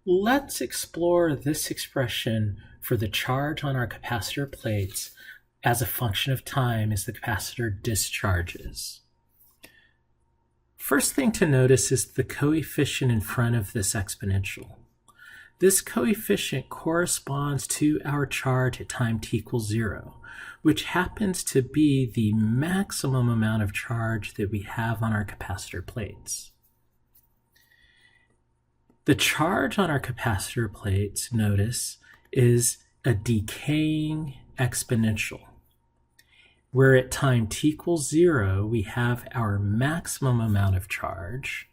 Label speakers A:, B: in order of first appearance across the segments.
A: Let's explore this expression for the charge on our capacitor plates as a function of time as the capacitor discharges. First thing to notice is the coefficient in front of this exponential. This coefficient corresponds to our charge at time t equals 0, which happens to be the maximum amount of charge that we have on our capacitor plates. The charge on our capacitor plates, notice, is a decaying exponential, where at time t equals 0, we have our maximum amount of charge,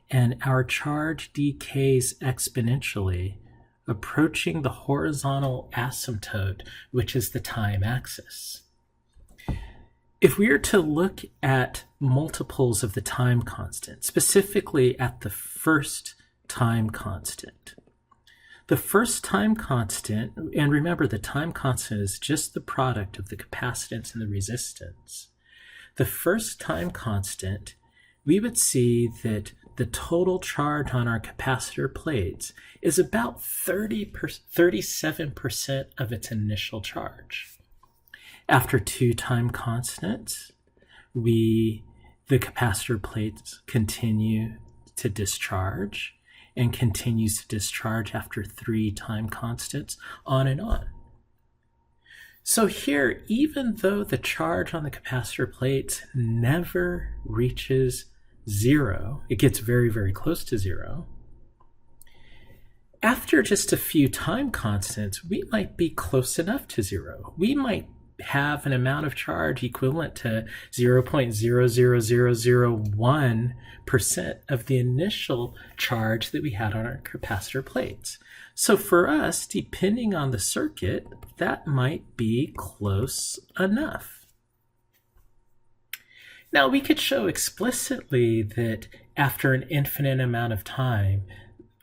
A: and our charge decays exponentially, approaching the horizontal asymptote, which is the time axis. If we are to look at multiples of the time constant, specifically at the first time constant, the first time constant, and remember the time constant is just the product of the capacitance and the resistance. The first time constant, we would see that the total charge on our capacitor plates is about 37% of its initial charge. After two time constants, the capacitor plates continue to discharge and continues to discharge after three time constants, on and on. So here, even though the charge on the capacitor plates never reaches 0, it gets very, very close to 0. After just a few time constants, we might be close enough to 0. We might have an amount of charge equivalent to 0.00001% of the initial charge that we had on our capacitor plates. So for us, depending on the circuit, that might be close enough. Now, we could show explicitly that after an infinite amount of time,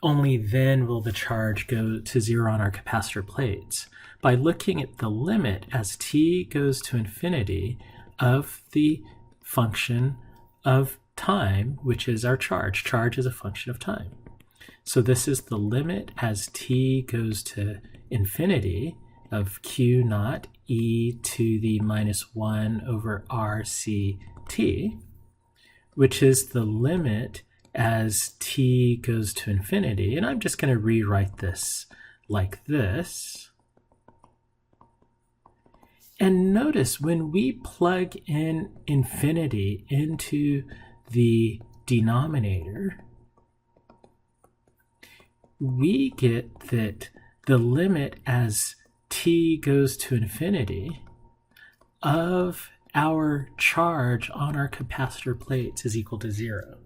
A: only then will the charge go to 0 on our capacitor plates by looking at the limit as t goes to infinity of the function of time, which is our charge. Charge is a function of time. So this is the limit as t goes to infinity of q naught e to the minus 1 over rct, which is the limit as t goes to infinity. And I'm just going to rewrite this like this. And notice when we plug in infinity into the denominator, we get that the limit as t goes to infinity of our charge on our capacitor plates is equal to 0.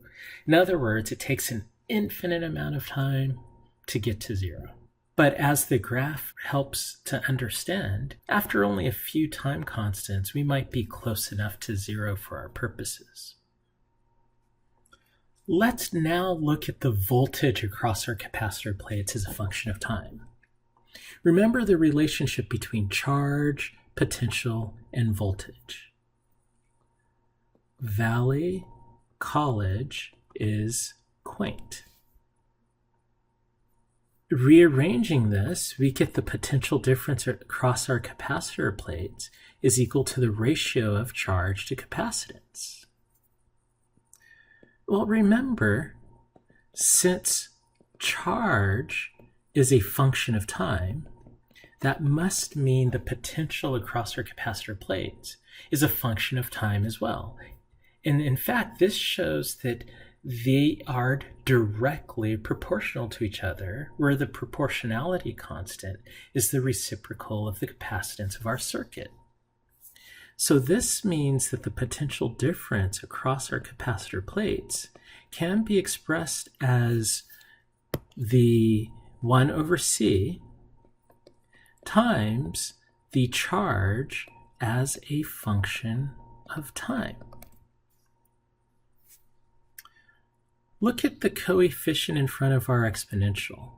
A: In other words, it takes an infinite amount of time to get to 0. But as the graph helps to understand, after only a few time constants, we might be close enough to 0 for our purposes. Let's now look at the voltage across our capacitor plates as a function of time. Remember the relationship between charge, potential, and voltage. Valley College is quaint. Rearranging this, we get the potential difference across our capacitor plates is equal to the ratio of charge to capacitance. Well, remember, since charge is a function of time, that must mean the potential across our capacitor plates is a function of time as well. And in fact, this shows that they are directly proportional to each other, where the proportionality constant is the reciprocal of the capacitance of our circuit. So this means that the potential difference across our capacitor plates can be expressed as the 1 over C times the charge as a function of time. Look at the coefficient in front of our exponential.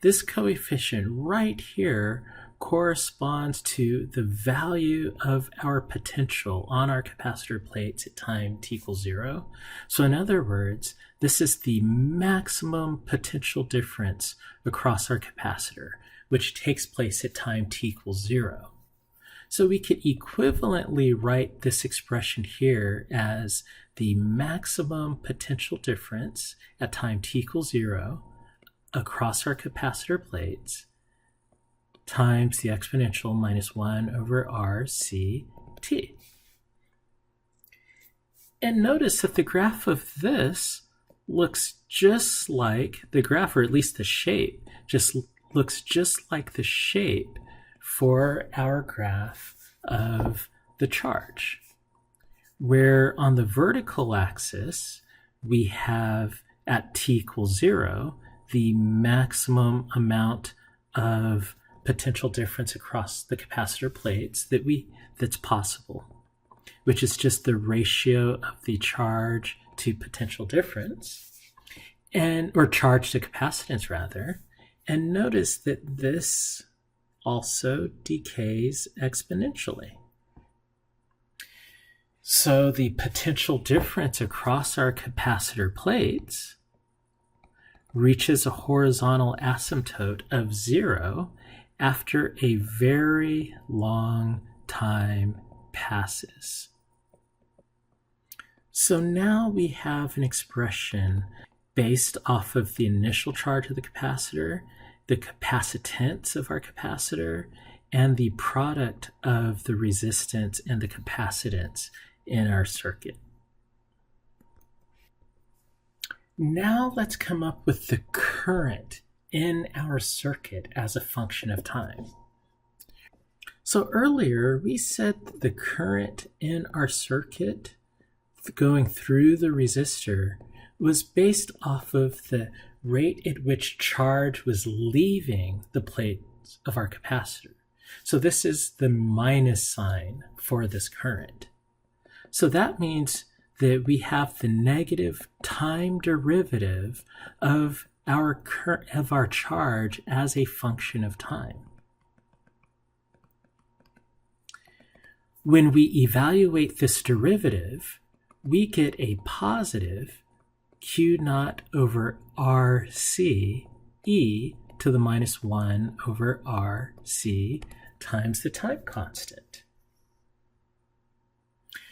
A: This coefficient right here corresponds to the value of our potential on our capacitor plates at time t equals 0. So in other words, This is the maximum potential difference across our capacitor, which takes place at time t equals 0. So we could equivalently write this expression here as the maximum potential difference at time t equals 0 across our capacitor plates times the exponential minus 1 over RCT. And notice that the graph of this looks just like the graph, or at least the shape, just looks just like the shape for our graph of the charge, where on the vertical axis we have at t equals 0 the maximum amount of potential difference across the capacitor plates that's possible, which is just the ratio of the charge to potential difference, or charge to capacitance rather. And notice that this also decays exponentially. So the potential difference across our capacitor plates reaches a horizontal asymptote of 0 after a very long time passes. So now we have an expression based off of the initial charge of the capacitor, the capacitance of our capacitor, and the product of the resistance and the capacitance in our circuit. Now let's come up with the current in our circuit as a function of time. So earlier we said that the current in our circuit going through the resistor was based off of the rate at which charge was leaving the plates of our capacitor. So this is the minus sign for this current. So that means that we have the negative time derivative of our charge as a function of time. When we evaluate this derivative, we get a positive Q naught over RC e to the minus 1 over RC times the time constant.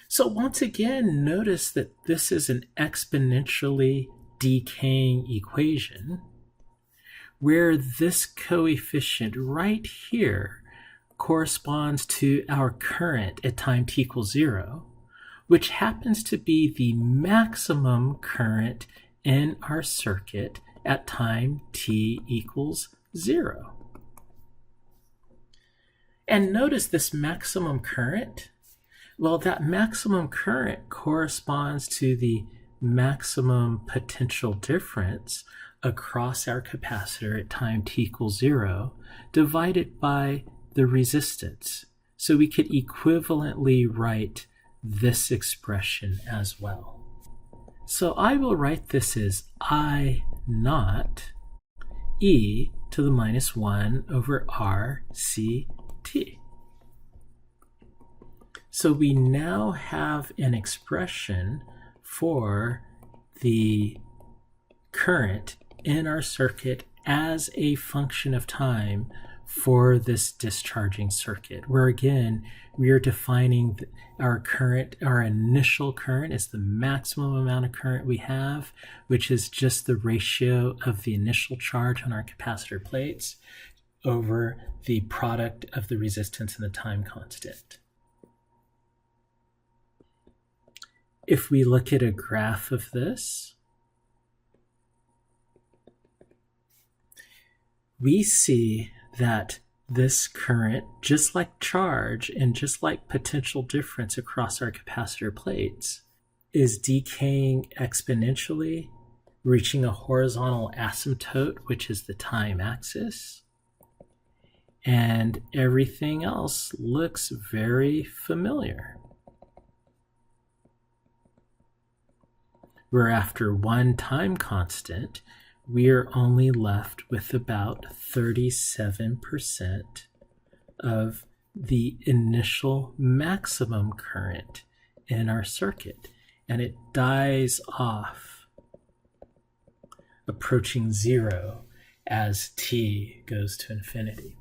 A: So once again, notice that this is an exponentially decaying equation where this coefficient right here corresponds to our current at time t equals 0, which happens to be the maximum current in our circuit at time t equals 0. And notice this maximum current. Well, that maximum current corresponds to the maximum potential difference across our capacitor at time t equals 0 divided by the resistance. So we could equivalently write this expression as well. So I will write this as I naught e to the minus 1 over RCT. So we now have an expression for the current in our circuit as a function of time for this discharging circuit, where again, we are defining our current, our initial current is the maximum amount of current we have, which is just the ratio of the initial charge on our capacitor plates over the product of the resistance and the time constant. If we look at a graph of this, we see that this current, just like charge and just like potential difference across our capacitor plates, is decaying exponentially, reaching a horizontal asymptote, which is the time axis, and everything else looks very familiar. Where after one time constant, we are only left with about 37% of the initial maximum current in our circuit, and it dies off approaching zero as t goes to infinity.